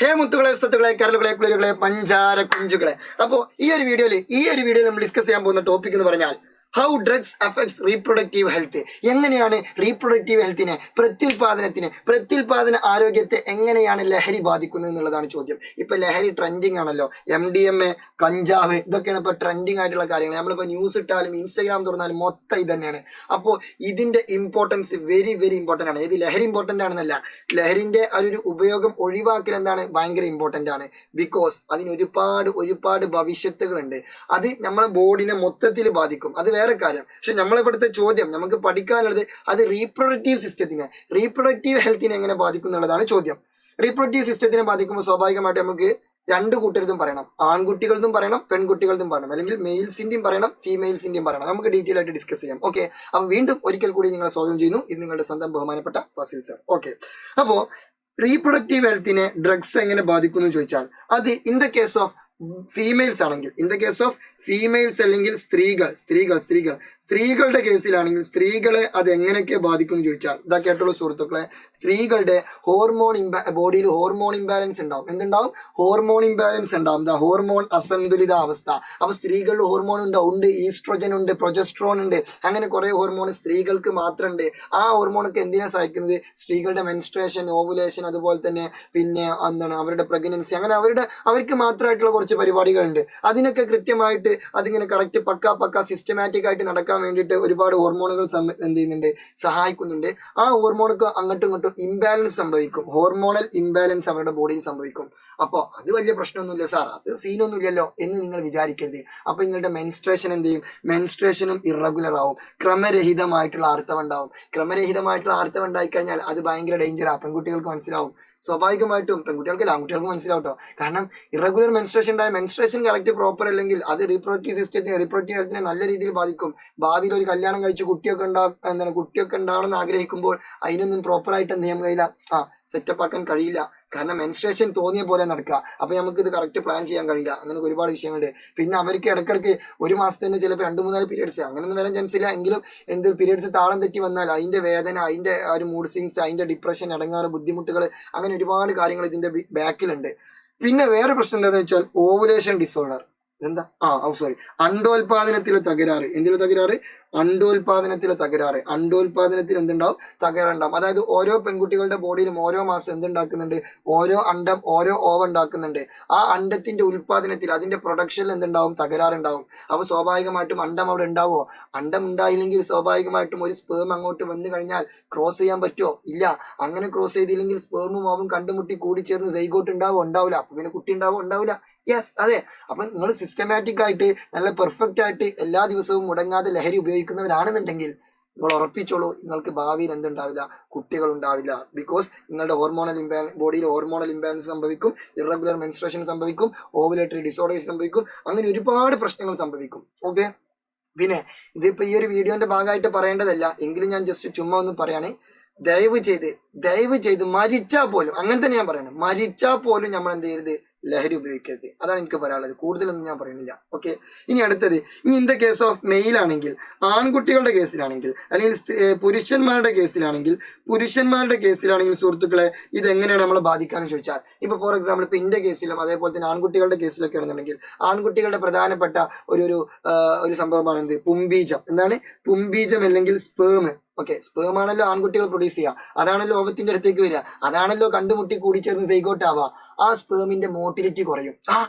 ഹേ മുത്തുകളെ സത്തുകളെ കരളുകളെ കുളിരുകളെ പഞ്ചാര കുഞ്ചുകളെ. അപ്പോൾ ഈ ഒരു വീഡിയോയിൽ നമ്മൾ ഡിസ്കസ് ചെയ്യാൻ പോകുന്ന ടോപ്പിക് എന്ന് പറഞ്ഞാൽ how drugs affects reproductive health. എങ്ങനെയാണ് റീപ്രൊഡക്റ്റീവ് ഹെൽത്തിനെ, പ്രത്യുൽപാദന ആരോഗ്യത്തെ എങ്ങനെയാണ് ലഹരി ബാധിക്കുന്നത് എന്നുള്ളതാണ് ചോദ്യം. ഇപ്പൊ ലഹരി ട്രെൻഡിങ് ആണല്ലോ. MDMA, കഞ്ചാവ്, ഇതൊക്കെയാണ് ഇപ്പൊ ട്രെൻഡിങ് ആയിട്ടുള്ള കാര്യങ്ങൾ. നമ്മളിപ്പോ ന്യൂസ് ഇട്ടാലും ഇൻസ്റ്റാഗ്രാം തുറന്നാലും മൊത്തം ഇത് തന്നെയാണ്. അപ്പോൾ ഇതിന്റെ ഇമ്പോർട്ടൻസ് വെരി വെരി ഇമ്പോർട്ടന്റ് ആണ്. ഇത് ലഹരി ഇമ്പോർട്ടന്റ് ആണെന്നല്ല, ലഹരിന്റെ ഒരു ഉപയോഗം ഒഴിവാക്കൽ എന്താണ് ഭയങ്കര ഇമ്പോർട്ടന്റ് ആണ്. ബിക്കോസ് അതിന് ഒരുപാട് ഭവിഷ്യത്തുകളുണ്ട്. അത് നമ്മളെ ബോഡിനെ മൊത്തത്തിൽ ബാധിക്കും. അത് വേറെ കാര്യം. പക്ഷെ നമ്മളിവിടുത്തെ ചോദ്യം നമുക്ക് പഠിക്കാനുള്ളത് അത് റീപ്രൊഡക്റ്റീവ് ഹെൽത്തിനെ എങ്ങനെ ബാധിക്കും എന്നുള്ളതാണ് ചോദ്യം. റീപ്രൊഡക്റ്റീവ് സിസ്റ്റത്തിനെ ബാധിക്കുമ്പോൾ സ്വാഭാവികമായിട്ട് നമുക്ക് രണ്ട് കൂട്ടരുതും പറയണം. ആൺകുട്ടികളതും പറയണം, പെൺകുട്ടികളതും പറയണം, അല്ലെങ്കിൽ മെയിൽസിന്റെയും പറയണം, ഫീമെയിൽസിന്റെയും പറയണം. നമുക്ക് ഡീറ്റെയിൽ ആയിട്ട് ഡിസ്കസ് ചെയ്യാം. ഓക്കെ, അപ്പം വീണ്ടും ഒരിക്കൽ കൂടി നിങ്ങളെ സ്വാഗതം ചെയ്യുന്നു. ഇത് നിങ്ങളുടെ സ്വന്തം ബഹുമാനപ്പെട്ട ഫസിൽ സർ. ഓക്കെ, അപ്പോ റീപ്രൊഡക്റ്റീവ് ഹെൽത്തിനെ ഡ്രഗ്സ് എങ്ങനെ ബാധിക്കും എന്ന് ചോദിച്ചാൽ അത് in the case of females ആണെങ്കിൽ, അല്ലെങ്കിൽ സ്ത്രീകളുടെ കേസിലാണെങ്കിൽ സ്ത്രീകളെ അത് എങ്ങനെയൊക്കെ ബാധിക്കും എന്ന് ചോദിച്ചാൽ ഇതാ കേട്ടുള്ള സുഹൃത്തുക്കളെ, സ്ത്രീകളുടെ ബോഡിയിൽ ഹോർമോൺ ഇംബാലൻസ് ഉണ്ടാവും. എന്തുണ്ടാവും? ഹോർമോൺ ഇംബാലൻസ് ഉണ്ടാവും. ഹോർമോൺ അസന്തുലിതാവസ്ഥ. അപ്പൊ സ്ത്രീകളിൽ ഹോർമോൺ ഉണ്ട്, ഈസ്ട്രോജൻ ഉണ്ട്, പ്രൊജസ്ട്രോൺ ഉണ്ട്, അങ്ങനെ കുറെ ഹോർമോൺ സ്ത്രീകൾക്ക് മാത്രമുണ്ട്. ആ ഹോർമോണൊക്കെ എന്തിനാ സഹായിക്കുന്നത്? സ്ത്രീകളുടെ മെൻസ്ട്രേഷൻ, ഓവുലേഷൻ, അതുപോലെ തന്നെ പിന്നെ അവരുടെ പ്രഗ്നൻസി, അങ്ങനെ അവർക്ക് മാത്രമായിട്ടുള്ള കുറച്ച് പരിപാടികളുണ്ട്. അതിനൊക്കെ കൃത്യമായിട്ട് അതിങ്ങനെ കറക്റ്റ് പക്ക സിസ്റ്റമാറ്റിക് ആയിട്ട് നടക്കാൻ വേണ്ടിയിട്ട് ഒരുപാട് ഹോർമോണുകൾ എന്ത് ചെയ്യുന്നുണ്ട്, സഹായിക്കുന്നുണ്ട്. ആ ഹോർമോണൊക്കെ അങ്ങോട്ടും ഇങ്ങോട്ടും ഇംബാലൻസ് സംഭവിക്കും. ഹോർമോണൽ ഇംബാലൻസ് അവരുടെ ബോഡിയിൽ സംഭവിക്കും. അപ്പോൾ അത് വലിയ പ്രശ്നമൊന്നുമില്ല സാർ, അത് സീനൊന്നുമില്ലല്ലോ എന്ന് നിങ്ങൾ വിചാരിക്കരുത്. അപ്പൊ നിങ്ങളുടെ മെൻസ്ട്രേഷൻ എന്ത് ചെയ്യും? മെൻസ്ട്രേഷനും ഇറഗുലർ ആവും. ക്രമരഹിതമായിട്ടുള്ള ആർത്തവം ഉണ്ടാവും. ക്രമരഹിതമായിട്ടുള്ള ആർത്തവം ഉണ്ടായിക്കഴിഞ്ഞാൽ അത് ഭയങ്കര ഡേഞ്ചറാണ്. പെൺകുട്ടികൾക്ക് മനസ്സിലാവും. സ്വാഭാവികമായിട്ടും പെൺകുട്ടികൾക്ക് ആൺകുട്ടികൾക്ക് മനസ്സിലാവും കേട്ടോ. കാരണം ഇറഗുലർ മെൻസ്ട്രേഷൻ ഉണ്ടായ മെൻസ്ട്രേഷൻ കറക്റ്റ് പ്രോപ്പർ അല്ലെങ്കിൽ അത് റീപ്രൊഡക്റ്റീവ് ഹെൽത്തിനെ നല്ല രീതിയിൽ ബാധിക്കും. ഭാവിയിൽ ഒരു കല്യാണം കഴിച്ച് കുട്ടിയൊക്കെ ഉണ്ടാവണമെന്ന് ആഗ്രഹിക്കുമ്പോൾ അതിനൊന്നും പ്രോപ്പറായിട്ട് എന്ത് ചെയ്യാൻ കഴിയില്ല, സെറ്റപ്പ് ആക്കാൻ കഴിയില്ല. കാരണം മെൻസ്ട്രേഷൻ തോന്നിയ പോലെ നടക്കുക. അപ്പൊ നമുക്ക് ഇത് കറക്റ്റ് പ്ലാൻ ചെയ്യാൻ കഴിയില്ല. അങ്ങനെ ഒരുപാട് വിഷയങ്ങളുണ്ട്. പിന്നെ അവർക്ക് ഇടയ്ക്കിടയ്ക്ക് ഒരു മാസത്തിന് ചിലപ്പോൾ 2-3 പീരിയഡ്സ് അങ്ങനെയൊന്നും വരാൻ ചാൻസ് ഇല്ല. എങ്കിലും പീരിയഡ്സ് താളം തെറ്റി വന്നാൽ അതിന്റെ വേദന, അതിന്റെ ഒരു മൂഡ് സ്വിങ്സ്, അതിന്റെ ഡിപ്രഷൻ, അടങ്ങാറ്, ബുദ്ധിമുട്ടുകൾ, അങ്ങനെ ഒരുപാട് കാര്യങ്ങൾ ഇതിന്റെ ബാക്കിലുണ്ട്. പിന്നെ വേറെ പ്രശ്നം എന്താണെന്ന് വെച്ചാൽ ഓവുലേഷൻ ഡിസോർഡർ. എന്താ അണ്ടോൽപാദനത്തിലെ തകരാറ്. എന്തിലെ തകരാറ്? അണ്ടോൽപാദനത്തിലെ തകരാറ്. അണ്ടോൽപാദനത്തിൽ എന്തുണ്ടാവും? തകരാറുണ്ടാവും. അതായത് ഓരോ പെൺകുട്ടികളുടെ ബോഡിയിലും ഓരോ മാസം എന്തുണ്ടാക്കുന്നുണ്ട്? ഓരോ അണ്ടം, ഓരോ ഓവ ഉണ്ടാക്കുന്നുണ്ട്. ആ അണ്ടത്തിന്റെ ഉൽപാദനത്തിൽ, അതിന്റെ പ്രൊഡക്ഷനിൽ എന്തുണ്ടാവും? തകരാറുണ്ടാവും. അപ്പൊ സ്വാഭാവികമായിട്ടും അണ്ടം അവിടെ ഉണ്ടാവോ? അണ്ടം ഉണ്ടായില്ലെങ്കിൽ സ്വാഭാവികമായിട്ടും ഒരു സ്പേം അങ്ങോട്ട് വന്നു കഴിഞ്ഞാൽ ക്രോസ് ചെയ്യാൻ പറ്റുമോ? ഇല്ല. അങ്ങനെ ക്രോസ് ചെയ്തില്ലെങ്കിൽ സ്പേമും ഓവും കണ്ടുമുട്ടി കൂടിച്ചേർന്ന് സൈഗോട്ട് ഉണ്ടാവില്ല. അപ്പൊ പിന്നെ കുട്ടി ഉണ്ടാവില്ല. യെസ്, അതെ. അപ്പൊ നിങ്ങൾ സിസ്റ്റമാറ്റിക് ആയിട്ട് നല്ല പെർഫെക്റ്റ് ആയിട്ട് എല്ലാ ദിവസവും മുടങ്ങാതെ ലഹരി ഉപയോഗിക്കുന്നവരാണെന്നുണ്ടെങ്കിൽ നിങ്ങൾ ഉറപ്പിച്ചോളൂ, നിങ്ങൾക്ക് ഭാവിയിൽ എന്തുണ്ടാവില്ല? കുട്ടികൾ ഉണ്ടാവില്ല. ബിക്കോസ് നിങ്ങളുടെ ബോഡിയിൽ ഹോർമോണൽ ഇംബാലൻസ് സംഭവിക്കും, ഇറഗുലർ മെൻസ്ട്രേഷൻ സംഭവിക്കും, ഓവുലേറ്ററി ഡിസോർഡേഴ്സ് സംഭവിക്കും, അങ്ങനെ ഒരുപാട് പ്രശ്നങ്ങൾ സംഭവിക്കും. ഓക്കെ, പിന്നെ ഇതിപ്പോ ഈ ഒരു വീഡിയോന്റെ ഭാഗമായിട്ട് പറയേണ്ടതല്ല, എങ്കിലും ഞാൻ ജസ്റ്റ് ചുമ്മാ ഒന്ന് പറയാണ്. ദയവ് ചെയ്ത് മരിച്ചാൽ പോലും, അങ്ങനെ തന്നെ ഞാൻ പറയണം, മരിച്ചാൽ പോലും നമ്മൾ എന്ത് ചെയ്യരുത്? ലഹരി ഉപയോഗിക്കരുത്. അതാണ് എനിക്ക് പറയാനുള്ളത്. കൂടുതലൊന്നും ഞാൻ പറയുന്നില്ല. ഓക്കെ, ഇനി അടുത്തത്, in the case of male ആണെങ്കിൽ, ആൺകുട്ടികളുടെ കേസിലാണെങ്കിൽ, അല്ലെങ്കിൽ പുരുഷന്മാരുടെ കേസിലാണെങ്കിൽ സുഹൃത്തുക്കളെ ഇത് എങ്ങനെയാണ് നമ്മളെ ബാധിക്കാന്ന് ചോദിച്ചാൽ, ഇപ്പൊ ഫോർ എക്സാമ്പിൾ ഇപ്പൊ എന്റെ കേസിലും അതേപോലെ തന്നെ ആൺകുട്ടികളുടെ കേസിലൊക്കെ ആണെന്നുണ്ടെങ്കിൽ, ആൺകുട്ടികളുടെ പ്രധാനപ്പെട്ട ഒരു സംഭവമാണ് എന്ത്? പുംബീജം. എന്താണ് പുംബീജം? അല്ലെങ്കിൽ സ്പേം. ഓക്കെ, സ്പേം ആണല്ലോ ആൺകുട്ടികൾ പ്രൊഡ്യൂസ് ചെയ്യുക. അതാണല്ലോ ഓവത്തിന്റെ അടുത്തേക്ക് വരിക. അതാണല്ലോ കണ്ടുമുട്ടി കൂടിച്ചേർന്ന് സൈഗോട്ട് ആവുക. ആ സ്പേമിന്റെ മോട്ടിലിറ്റി കുറയും.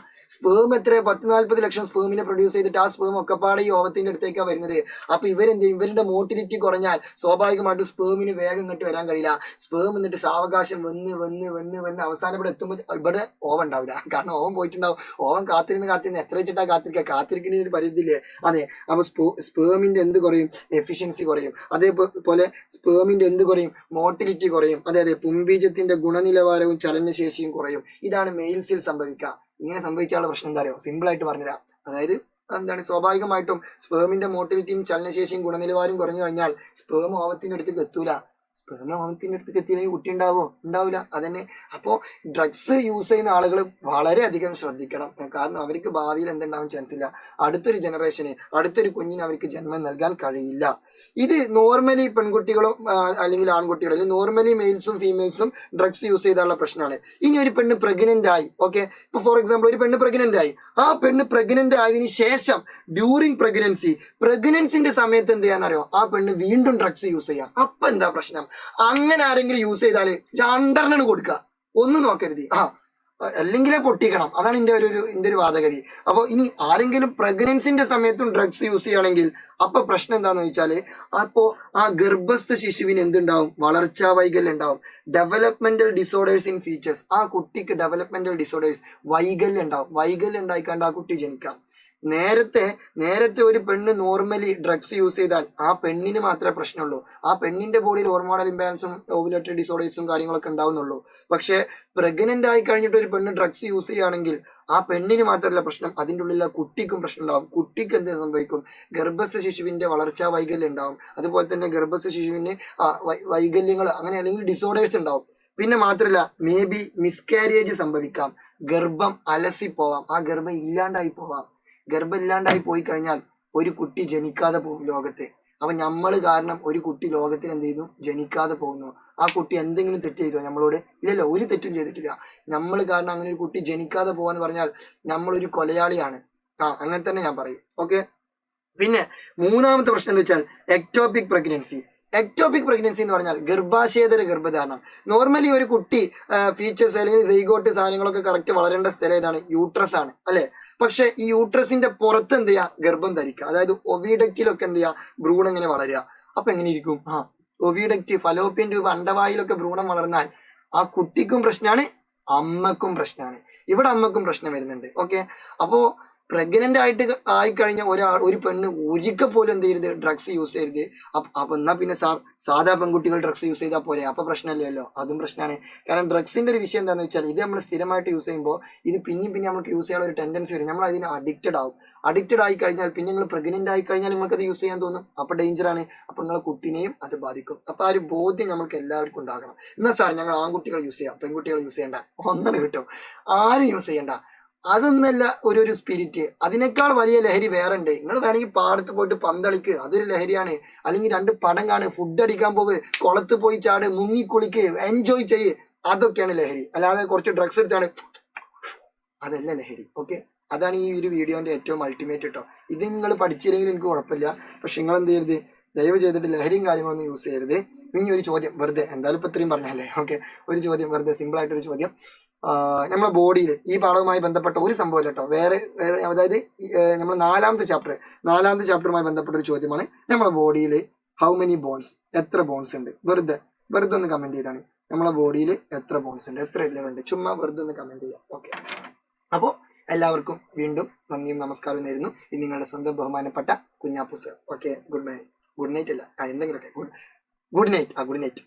സ്പേം എത്ര? 10-40 ലക്ഷം സ്പേമിനെ പ്രൊഡ്യൂസ് ചെയ്തിട്ട് ആ സ്പേം ഒക്കെപ്പാടെ ഈ ഓവത്തിന്റെ അടുത്തേക്കാണ് വരുന്നത്. അപ്പൊ ഇവരുടെ മോട്ടിലിറ്റി കുറഞ്ഞാൽ സ്വാഭാവികമായിട്ടും സ്പേമിന് വേഗം ഇങ്ങോട്ട് വരാൻ കഴിയില്ല. സ്പേം എന്നിട്ട് സാവകാശം വന്ന് അവസാനം ഇവിടെ എത്തുമ്പോൾ ഇവിടെ ഓവൻ ഉണ്ടാവില്ല. കാരണം ഓവൻ പോയിട്ടുണ്ടാവും. ഓവൻ കാത്തിരുന്ന് എത്ര വെച്ചിട്ടാ കാത്തിരിക്കുന്ന ഒരു പരിധിയില്ലേ? അതെ. അപ്പൊ സ്പേമിന്റെ എന്ത് കുറയും? എഫിഷ്യൻസി കുറയും. അതേപോലെ സ്പേമിന്റെ എന്ത് കുറയും? മോട്ടിലിറ്റി കുറയും. അതെ, പുംബീജത്തിന്റെ ഗുണനിലവാരവും ചലനശേഷിയും കുറയും. ഇതാണ് മെയിൽസിൽ സംഭവിക്കുക. ഇങ്ങനെ സംഭവിച്ചാലുള്ള പ്രശ്നം എന്താ അറിയോ? സിമ്പിൾ ആയിട്ട് പറഞ്ഞുതരാം. അതായത് സ്വാഭാവികമായിട്ടും സ്പേമിന്റെ മോട്ടിലിറ്റിയും ചലനശേഷിയും ഗുണനിലവാരവും കുറഞ്ഞു കഴിഞ്ഞാൽ സ്പേം ഓവത്തിന്റെ അടുത്തേക്ക് എത്തൂല. സ്പെർം ഓവത്തിന്റെ അടുത്തേക്ക് എത്തിയില്ലെങ്കിൽ കുട്ടി ഉണ്ടാവില്ല. അതന്നെ. അപ്പോൾ ഡ്രഗ്സ് യൂസ് ചെയ്യുന്ന ആളുകൾ വളരെയധികം ശ്രദ്ധിക്കണം. കാരണം അവർക്ക് ഭാവിയിൽ എന്തുണ്ടാവാൻ ചാൻസ് ഇല്ല. അടുത്തൊരു ജനറേഷന്, അടുത്തൊരു കുഞ്ഞിന് അവർക്ക് ജന്മം നൽകാൻ കഴിയില്ല. ഇത് നോർമലി പെൺകുട്ടികളും അല്ലെങ്കിൽ ആൺകുട്ടികളും, അല്ലെങ്കിൽ നോർമലി മെയിൽസും ഫീമെയിൽസും ഡ്രഗ്സ് യൂസ് ചെയ്താലുള്ള പ്രശ്നമാണ്. ഇനി ഒരു പെണ്ണ് പ്രഗ്നന്റ് ആയി, ഓക്കെ, ഇപ്പൊ ഫോർ എക്സാമ്പിൾ ഒരു പെണ്ണ് പ്രഗ്നന്റ് ആയി, ആ പെണ്ണ് പ്രഗ്നന്റ് ആയതിനു ശേഷം ഡ്യൂറിങ് പ്രഗ്നൻസിന്റെ സമയത്ത് എന്ത് ചെയ്യാന്നറിയോ, ആ പെണ്ണ് വീണ്ടും ഡ്രഗ്സ് യൂസ് ചെയ്യാം. അപ്പൊ എന്താ പ്രശ്നം? അങ്ങനെ ആരെങ്കിലും യൂസ് ചെയ്താല് 2 കൊടുക്കുക, ഒന്നും നോക്കരുത്. അല്ലെങ്കിലേ പൊട്ടിക്കണം. അതാണ് എൻ്റെ ഒരു വാദഗതി. അപ്പോൾ ഇനി ആരെങ്കിലും പ്രഗ്നൻസിന്റെ സമയത്തും ഡ്രഗ്സ് യൂസ് ചെയ്യുകയാണെങ്കിൽ അപ്പൊ പ്രശ്നം എന്താന്ന് വെച്ചാല്, അപ്പോ ആ ഗർഭസ്ഥ ശിശുവിന് എന്തുണ്ടാവും? വളർച്ചാ വൈകല്യം ഉണ്ടാവും. Developmental disorders in features. ആ കുട്ടിക്ക് ഡെവലപ്മെന്റൽ ഡിസോർഡേഴ്സ്, വൈകല്യം ഉണ്ടാവും. വൈകല്യം ഉണ്ടായിക്കാണ്ട് ആ കുട്ടി ജനിക്കാം. നേരത്തെ ഒരു പെണ്ണ് നോർമലി ഡ്രഗ്സ് യൂസ് ചെയ്താൽ ആ പെണ്ണിന് മാത്രമേ പ്രശ്നമുള്ളൂ. ആ പെണ്ണിന്റെ ബോഡിയിൽ ഹോർമോണൽ ഇംബാലൻസും ഓവുലേറ്ററി ഡിസോർഡേഴ്സും കാര്യങ്ങളൊക്കെ ഉണ്ടാവുന്നുള്ളൂ. പക്ഷെ പ്രഗ്നന്റ് ആയി കഴിഞ്ഞിട്ട് ഒരു പെണ്ണ് ഡ്രഗ്സ് യൂസ് ചെയ്യുകയാണെങ്കിൽ ആ പെണ്ണിന് മാത്രമല്ല പ്രശ്നം, അതിൻ്റെ ഉള്ളിലുള്ള കുട്ടിക്കും പ്രശ്നം ഉണ്ടാവും. കുട്ടിക്ക് എന്ത് സംഭവിക്കും? ഗർഭസ്ഥ ശിശുവിന്റെ വളർച്ചാ വൈകല്യം ഉണ്ടാവും. അതുപോലെ തന്നെ ഗർഭസ്ഥ ശിശുവിന് വൈകല്യങ്ങൾ അങ്ങനെ അല്ലെങ്കിൽ ഡിസോർഡേഴ്സ് ഉണ്ടാവും. പിന്നെ മാത്രമല്ല, മേ ബി മിസ്കാരിയേജ് സംഭവിക്കാം. ഗർഭം അലസി പോവാം. ആ ഗർഭം ഇല്ലാണ്ടായി പോവാം. ഗർഭം ഇല്ലാണ്ടായി പോയി കഴിഞ്ഞാൽ ഒരു കുട്ടി ജനിക്കാതെ പോകും ലോകത്ത്. അപ്പൊ നമ്മൾ കാരണം ഒരു കുട്ടി ലോകത്തിൽ എന്ത് ചെയ്യുന്നു? ജനിക്കാതെ പോകുന്നു. ആ കുട്ടി എന്തെങ്കിലും തെറ്റ് ചെയ്തോ നമ്മളോട്? ഇല്ലല്ലോ, ഒരു തെറ്റും ചെയ്തിട്ടില്ല. നമ്മൾ കാരണം അങ്ങനെ ഒരു കുട്ടി ജനിക്കാതെ പോവാന്ന് പറഞ്ഞാൽ നമ്മളൊരു കൊലയാളിയാണ്. അങ്ങനെ തന്നെ ഞാൻ പറയും. ഓക്കെ. പിന്നെ മൂന്നാമത്തെ പ്രശ്നം എന്ന് വെച്ചാൽ എക്ടോപിക് പ്രഗ്നൻസി. എക്ടോപിക് പ്രഗ്നൻസി എന്ന് പറഞ്ഞാൽ ഗർഭാശയേതര ഗർഭധാരണം. നോർമലി ഒരു കുട്ടി ഫീച്ചേഴ്സ് അല്ലെങ്കിൽ സൈഗോട്ട് സാധനങ്ങളൊക്കെ കറക്റ്റ് വളരേണ്ട സ്ഥലം ഏതാണ്? യൂട്രസ് ആണ്, അല്ലെ? പക്ഷെ ഈ യൂട്രസിന്റെ പുറത്ത് എന്ത് ചെയ്യുക? ഗർഭം ധരിക്കുക. അതായത് ഒവിഡക്റ്റിലൊക്കെ എന്ത് ചെയ്യുക? ഭ്രൂണം ഇങ്ങനെ വളരുക. അപ്പൊ എങ്ങനെ ഇരിക്കും? ഒവിഡക്റ്റ്, ഫലോപ്പിയൻ ട്യൂബ്, അണ്ടവായിലൊക്കെ ഭ്രൂണം വളർന്നാൽ ആ കുട്ടിക്കും പ്രശ്നമാണ്, അമ്മക്കും പ്രശ്നമാണ്. ഇവിടെ അമ്മക്കും പ്രശ്നം വരുന്നുണ്ട്. ഓക്കെ. അപ്പോ പ്രഗ്നന്റ് ആയിട്ട് ആയിക്കഴിഞ്ഞ ഒരു പെണ്ണ് ഒരിക്കൽ പോലും എന്ത് ചെയ്യരുത്? ഡ്രഗ്സ് യൂസ് ചെയ്യരുത്. അപ്പൊ എന്നാ പിന്നെ സാധാ പെൺകുട്ടികൾ ഡ്രഗ്സ് യൂസ് ചെയ്താൽ പോരെ? അപ്പൊ പ്രശ്നമില്ലല്ലോ. അതും പ്രശ്നമാണ്. കാരണം ഡ്രഗ്സിന്റെ ഒരു വിഷയം എന്താണെന്ന് വെച്ചാൽ, ഇത് നമ്മൾ സ്ഥിരമായിട്ട് യൂസ് ചെയ്യുമ്പോൾ ഇത് പിന്നെ നമുക്ക് യൂസ് ചെയ്യാനുള്ള ഒരു ടെൻഡൻസി വരും. നമ്മൾ അതിന് അഡിക്റ്റഡ് ആവും. അഡിക്റ്റഡ് ആയി കഴിഞ്ഞാൽ പിന്നെ നിങ്ങൾ പ്രഗ്നന്റ് ആയി കഴിഞ്ഞാൽ നിങ്ങൾക്ക് അത് യൂസ് ചെയ്യാൻ തോന്നും. അപ്പൊ ഡേഞ്ചറാണ്. അപ്പൊ നിങ്ങളെ കുട്ടിനെയും അത് ബാധിക്കും. അപ്പൊ ആ ഒരു ബോധ്യം നമ്മൾക്ക് എല്ലാവർക്കും ഉണ്ടാകണം. എന്നാ സാർ ഞങ്ങൾ ആൺകുട്ടികൾ യൂസ് ചെയ്യാം, പെൺകുട്ടികൾ യൂസ് ചെയ്യണ്ട, ഒന്നും കിട്ടും, ആരും യൂസ് ചെയ്യണ്ട. അതൊന്നല്ല ഒരു സ്പിരിറ്റ്. അതിനേക്കാൾ വലിയ ലഹരി വേറെ ഉണ്ട്. നിങ്ങൾ വേണമെങ്കിൽ പാടത്ത് പോയിട്ട് പന്തളിക്ക്, അതൊരു ലഹരിയാണ്. അല്ലെങ്കിൽ 2 പടം കാണ്, ഫുഡ് അടിക്കാൻ പോവ്, കുളത്ത് പോയി ചാട്, മുങ്ങിക്കുളിക്ക്, എൻജോയ് ചെയ്യ്, അതൊക്കെയാണ് ലഹരി. അല്ലാതെ കുറച്ച് ഡ്രഗ്സ് എടുത്താണ്, അതല്ല ലഹരി. ഓക്കെ. അതാണ് ഈ ഒരു വീഡിയോന്റെ ഏറ്റവും അൾട്ടിമേറ്റ് കേട്ടോ. ഇത് നിങ്ങൾ പഠിച്ചില്ലെങ്കിൽ എനിക്ക് കുഴപ്പമില്ല. പക്ഷെ നിങ്ങൾ എന്ത് ചെയ്യരുത്? ദയവ് ചെയ്തിട്ട് ലഹരിയും കാര്യങ്ങളൊന്നും യൂസ് ചെയ്യരുത്. ഇനി ഒരു ചോദ്യം വെറുതെ, എന്തായാലും ഇപ്പൊ ഇത്രയും പറഞ്ഞല്ലേ. ഓക്കെ. ഒരു ചോദ്യം വെറുതെ, സിമ്പിൾ ആയിട്ടൊരു ചോദ്യം. നമ്മളെ ബോഡിയിൽ ഈ പാഠവുമായി ബന്ധപ്പെട്ട ഒരു സംഭവം കേട്ടോ, വേറെ അതായത് നമ്മൾ നാലാമത്തെ ചാപ്റ്ററുമായി ബന്ധപ്പെട്ട ഒരു ചോദ്യമാണ്. നമ്മളെ ബോഡിയിൽ ഹൗ മെനി ബോൺസ്, എത്ര ബോൺസ് ഉണ്ട്? വെറുതെ ഒന്ന് കമന്റ് ചെയ്താണ്. നമ്മളെ ബോഡിയിൽ എത്ര ബോൺസ് ഉണ്ട്, എത്ര എല്ലുകളുണ്ട്? ചുമ്മാ വെറുതെ ഒന്ന് കമന്റ് ചെയ്യാം. ഓക്കെ. അപ്പോൾ എല്ലാവർക്കും വീണ്ടും നന്ദിയും നമസ്കാരവും നേരുന്നു. ഇത് നിങ്ങളുടെ സ്വന്തം ബഹുമാനപ്പെട്ട Kunjappu sir. Okay. Good night അല്ല, എന്തെങ്കിലുമൊക്കെ ഗുഡ് നൈറ്റ്.